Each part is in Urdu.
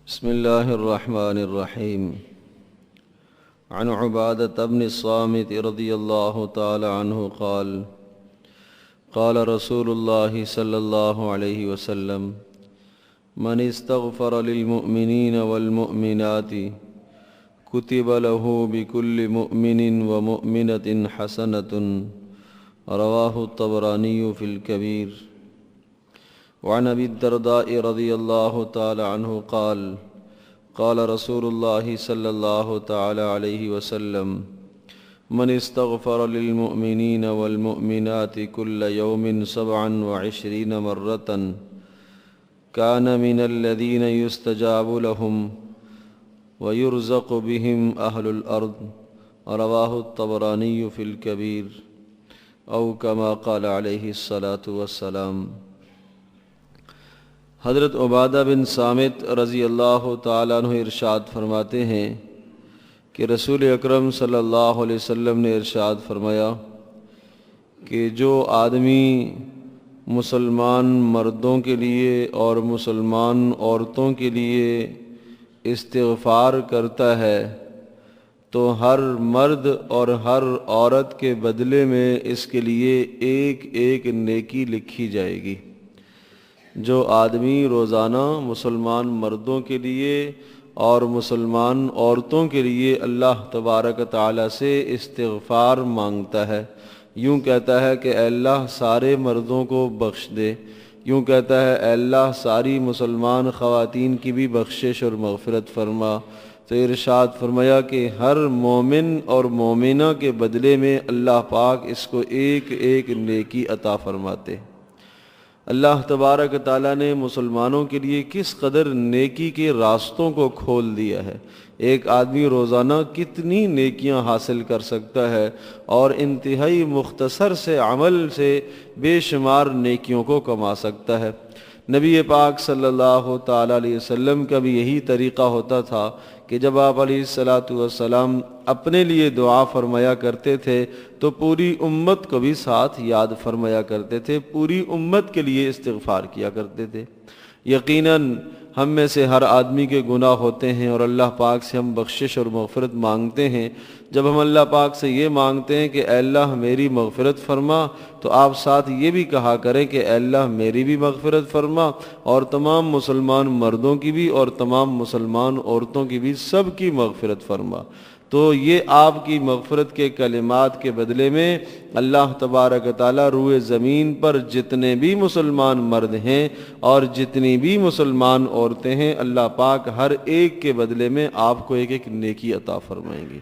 بسم الله الرحمن الرحيم. عن عبادة بن الصامت رضي الله تعالى عنه قال قال رسول الله صلى الله عليه وسلم: من استغفر للمؤمنين والمؤمنات كتب له بكل مؤمن ومؤمنة حسنة. رواه الطبراني في الكبير. وعن ابي الدرداء رضي الله تعالى عنه قال قال رسول الله صلى الله تعالى عليه وسلم: من استغفر للمؤمنين والمؤمنات كل يوم 27 مرة كان من الذين يستجاب لهم ويرزق بهم أهل الأرض. رواه الطبراني في الكبير أو كما قال عليه الصلاة والسلام. حضرت عبادہ بن صامت رضی اللہ تعالیٰ عنہ ارشاد فرماتے ہیں کہ رسول اکرم صلی اللہ علیہ وسلم نے ارشاد فرمایا کہ جو آدمی مسلمان مردوں کے لیے اور مسلمان عورتوں کے لیے استغفار کرتا ہے تو ہر مرد اور ہر عورت کے بدلے میں اس کے لیے ایک ایک نیکی لکھی جائے گی۔ جو آدمی روزانہ مسلمان مردوں کے لیے اور مسلمان عورتوں کے لیے اللہ تبارک تعالیٰ سے استغفار مانگتا ہے، یوں کہتا ہے کہ اے اللہ سارے مردوں کو بخش دے، یوں کہتا ہے اے اللہ ساری مسلمان خواتین کی بھی بخشش اور مغفرت فرما، تو ارشاد فرمایا کہ ہر مومن اور مومنہ کے بدلے میں اللہ پاک اس کو ایک ایک نیکی عطا فرماتے۔ اللہ تبارک تعالیٰ نے مسلمانوں کے لیے کس قدر نیکی کے راستوں کو کھول دیا ہے۔ ایک آدمی روزانہ کتنی نیکیاں حاصل کر سکتا ہے اور انتہائی مختصر سے عمل سے بے شمار نیکیوں کو کما سکتا ہے۔ نبی پاک صلی اللہ تعالیٰ علیہ وسلم کا بھی یہی طریقہ ہوتا تھا کہ جب آپ علیہ الصلاۃ والسلام اپنے لیے دعا فرمایا کرتے تھے تو پوری امت کو بھی ساتھ یاد فرمایا کرتے تھے، پوری امت کے لیے استغفار کیا کرتے تھے۔ یقیناً ہم میں سے ہر آدمی کے گناہ ہوتے ہیں اور اللہ پاک سے ہم بخشش اور مغفرت مانگتے ہیں۔ جب ہم اللہ پاک سے یہ مانگتے ہیں کہ اے اللہ میری مغفرت فرما، تو آپ ساتھ یہ بھی کہا کریں کہ اے اللہ میری بھی مغفرت فرما اور تمام مسلمان مردوں کی بھی اور تمام مسلمان عورتوں کی بھی، سب کی مغفرت فرما۔ تو یہ آپ کی مغفرت کے کلمات کے بدلے میں اللہ تبارک تعالیٰ روئے زمین پر جتنے بھی مسلمان مرد ہیں اور جتنی بھی مسلمان عورتیں ہیں، اللہ پاک ہر ایک کے بدلے میں آپ کو ایک ایک نیکی عطا فرمائیں گے۔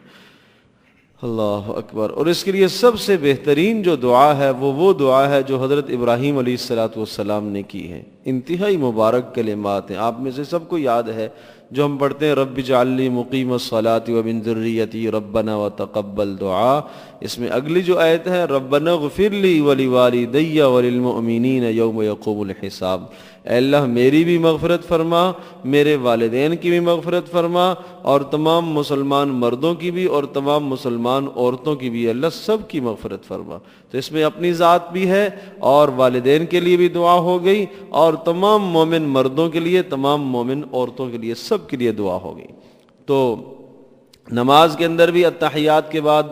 اللہ اکبر۔ اور اس کے لیے سب سے بہترین جو دعا ہے وہ دعا ہے جو حضرت ابراہیم علیہ الصلاۃ والسلام نے کی ہے۔ انتہائی مبارک کلمات ہیں، آپ میں سے سب کو یاد ہے جو ہم پڑھتے ہیں رب اجعلنی مقیم الصلاۃ ومن ذریتی ربنا وتقبل دعا۔ اس میں اگلی جو آیت ہے ربنا اغفر لی ولوالدی وللمؤمنین یوم یقوم الحساب، اے اللہ میری بھی مغفرت فرما، میرے والدین کی بھی مغفرت فرما اور تمام مسلمان مردوں کی بھی اور تمام مسلمان عورتوں کی بھی، اللہ سب کی مغفرت فرما۔ تو اس میں اپنی ذات بھی ہے اور والدین کے لیے بھی دعا ہو گئی اور تمام مومن مردوں کے لیے، تمام مومن عورتوں کے لیے، سب کے لیے دعا ہو گئی۔ تو نماز کے اندر بھی اتحیات کے بعد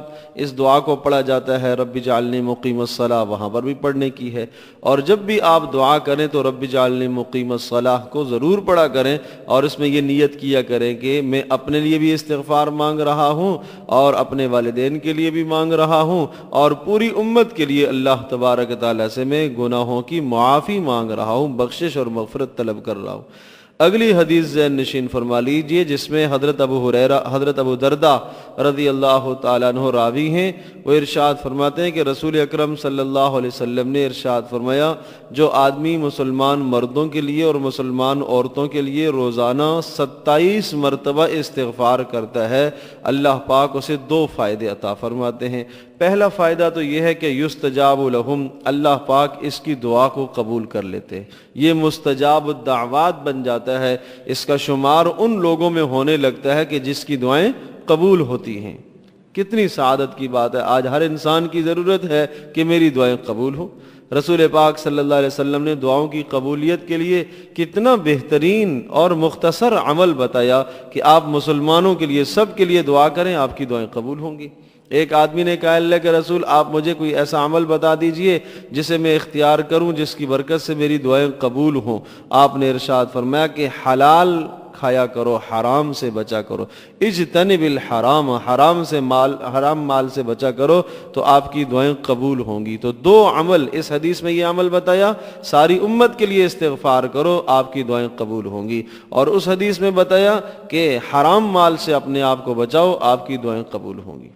اس دعا کو پڑھا جاتا ہے رب اجعلنی مقیم الصلاۃ، وہاں پر بھی پڑھنے کی ہے۔ اور جب بھی آپ دعا کریں تو رب اجعلنی مقیم الصلاۃ کو ضرور پڑھا کریں اور اس میں یہ نیت کیا کریں کہ میں اپنے لیے بھی استغفار مانگ رہا ہوں اور اپنے والدین کے لیے بھی مانگ رہا ہوں اور پوری امت کے لیے اللہ تبارک تعالیٰ سے میں گناہوں کی معافی مانگ رہا ہوں، بخشش اور مغفرت طلب کر رہا ہوں۔ اگلی حدیث ذہن نشین فرما لیجئے جس میں حضرت ابو درداء رضی اللہ تعالیٰ عنہ راوی ہیں، وہ ارشاد فرماتے ہیں کہ رسول اکرم صلی اللہ علیہ وسلم نے ارشاد فرمایا جو آدمی مسلمان مردوں کے لیے اور مسلمان عورتوں کے لیے روزانہ 27 مرتبہ استغفار کرتا ہے، اللہ پاک اسے 2 فائدے عطا فرماتے ہیں۔ پہلا فائدہ تو یہ ہے کہ یستجاب لہم، اللہ پاک اس کی دعا کو قبول کر لیتے ہیں، یہ مستجاب الدعوات بن جاتا ہے، اس کا شمار ان لوگوں میں ہونے لگتا ہے کہ جس کی دعائیں قبول ہوتی ہیں۔ کتنی سعادت کی بات ہے، آج ہر انسان کی ضرورت ہے کہ میری دعائیں قبول ہوں۔ رسول پاک صلی اللہ علیہ وسلم نے دعاؤں کی قبولیت کے لیے کتنا بہترین اور مختصر عمل بتایا کہ آپ مسلمانوں کے لیے، سب کے لیے دعا کریں، آپ کی دعائیں قبول ہوں گی۔ ایک آدمی نے کہا اللہ کے رسول آپ مجھے کوئی ایسا عمل بتا دیجئے جسے میں اختیار کروں جس کی برکت سے میری دعائیں قبول ہوں۔ آپ نے ارشاد فرمایا کہ حلال کھایا کرو، حرام سے بچا کرو، اجتنب الحرام، حرام مال سے بچا کرو تو آپ کی دعائیں قبول ہوں گی۔ تو دو عمل اس حدیث میں یہ عمل بتایا، ساری امت کے لیے استغفار کرو، آپ کی دعائیں قبول ہوں گی، اور اس حدیث میں بتایا کہ حرام مال سے اپنے آپ کو بچاؤ، آپ کی دعائیں قبول ہوں گی۔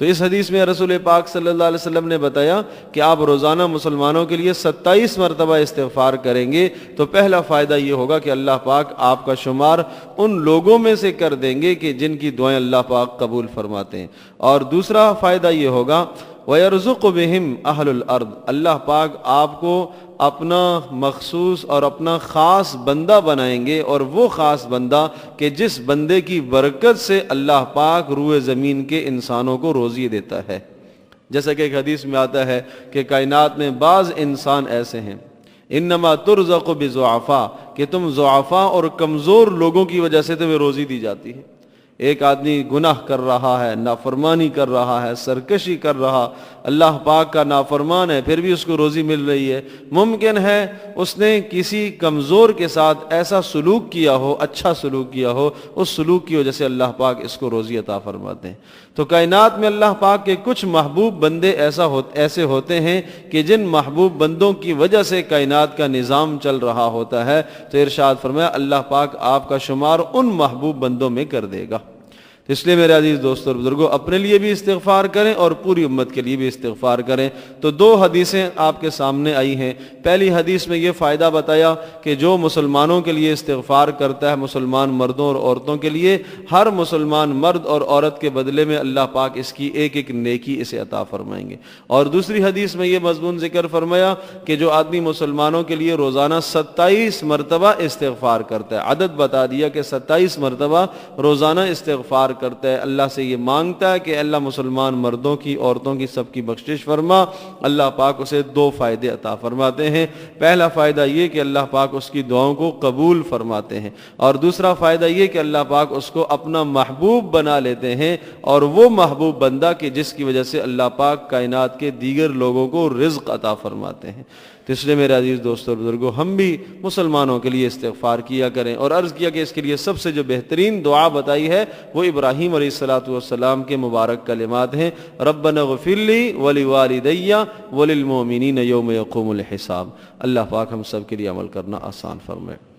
تو اس حدیث میں رسول پاک صلی اللہ علیہ وسلم نے بتایا کہ آپ روزانہ مسلمانوں کے لیے 27 مرتبہ استغفار کریں گے تو پہلا فائدہ یہ ہوگا کہ اللہ پاک آپ کا شمار ان لوگوں میں سے کر دیں گے کہ جن کی دعائیں اللہ پاک قبول فرماتے ہیں، اور دوسرا فائدہ یہ ہوگا وَيَرْزُقُ بِهِمْ أَهْلُ الْأَرْضِ، اللہ پاک آپ کو اپنا مخصوص اور اپنا خاص بندہ بنائیں گے، اور وہ خاص بندہ کہ جس بندے کی برکت سے اللہ پاک روئے زمین کے انسانوں کو روزی دیتا ہے۔ جیسا کہ ایک حدیث میں آتا ہے کہ کائنات میں بعض انسان ایسے ہیں انما ترزق بضعفاء، کہ تم ضعفاء اور کمزور لوگوں کی وجہ سے تمہیں روزی دی جاتی ہے۔ ایک آدمی گناہ کر رہا ہے، نافرمانی کر رہا ہے، سرکشی کر رہا، اللہ پاک کا نافرمان ہے، پھر بھی اس کو روزی مل رہی ہے۔ ممکن ہے اس نے کسی کمزور کے ساتھ ایسا سلوک کیا ہو، اچھا سلوک کیا ہو، اس سلوک کی وجہ سے اللہ پاک اس کو روزی عطا فرماتے ہیں۔ تو کائنات میں اللہ پاک کے کچھ محبوب بندے ایسے ہوتے ہیں کہ جن محبوب بندوں کی وجہ سے کائنات کا نظام چل رہا ہوتا ہے، تو ارشاد فرمایا اللہ پاک آپ کا شمار ان محبوب بندوں میں کر دے گا۔ اس لیے میرے عزیز دوستوں اور بزرگوں، اپنے لیے بھی استغفار کریں اور پوری امت کے لیے بھی استغفار کریں۔ تو دو حدیثیں آپ کے سامنے آئی ہیں۔ پہلی حدیث میں یہ فائدہ بتایا کہ جو مسلمانوں کے لیے استغفار کرتا ہے، مسلمان مردوں اور عورتوں کے لیے، ہر مسلمان مرد اور عورت کے بدلے میں اللہ پاک اس کی ایک ایک نیکی اسے عطا فرمائیں گے۔ اور دوسری حدیث میں یہ مضمون ذکر فرمایا کہ جو آدمی مسلمانوں کے لیے روزانہ 27 مرتبہ استغفار کرتا ہے، عدد بتا دیا کہ 27 مرتبہ روزانہ استغفار کرتا ہے، اللہ سے یہ مانگتا ہے کہ اللہ مسلمان مردوں کی، عورتوں کی، سب کی بخشش فرما، اللہ پاک اسے دو فائدے عطا فرماتے ہیں۔ پہلا فائدہ یہ کہ اللہ پاک اس کی دعاؤں کو قبول فرماتے ہیں، اور دوسرا فائدہ یہ کہ اللہ پاک اس کو اپنا محبوب بنا لیتے ہیں، اور وہ محبوب بندہ کہ جس کی وجہ سے اللہ پاک کائنات کے دیگر لوگوں کو رزق عطا فرماتے ہیں۔ تو اس لیے میرے عزیز دوستوں اور بزرگوں، ہم بھی مسلمانوں کے لیے استغفار کیا کریں، اور عرض کیا کہ اس کے لیے سب سے جو بہترین دعا بتائی ہے وہ ابراہیم علیہ السلام کے مبارک کلمات ہیں، ربنا اغفر لی ولوالدی وللمؤمنین یوم یقوم الحساب۔ اللہ پاک ہم سب کے لیے عمل کرنا آسان فرمائے۔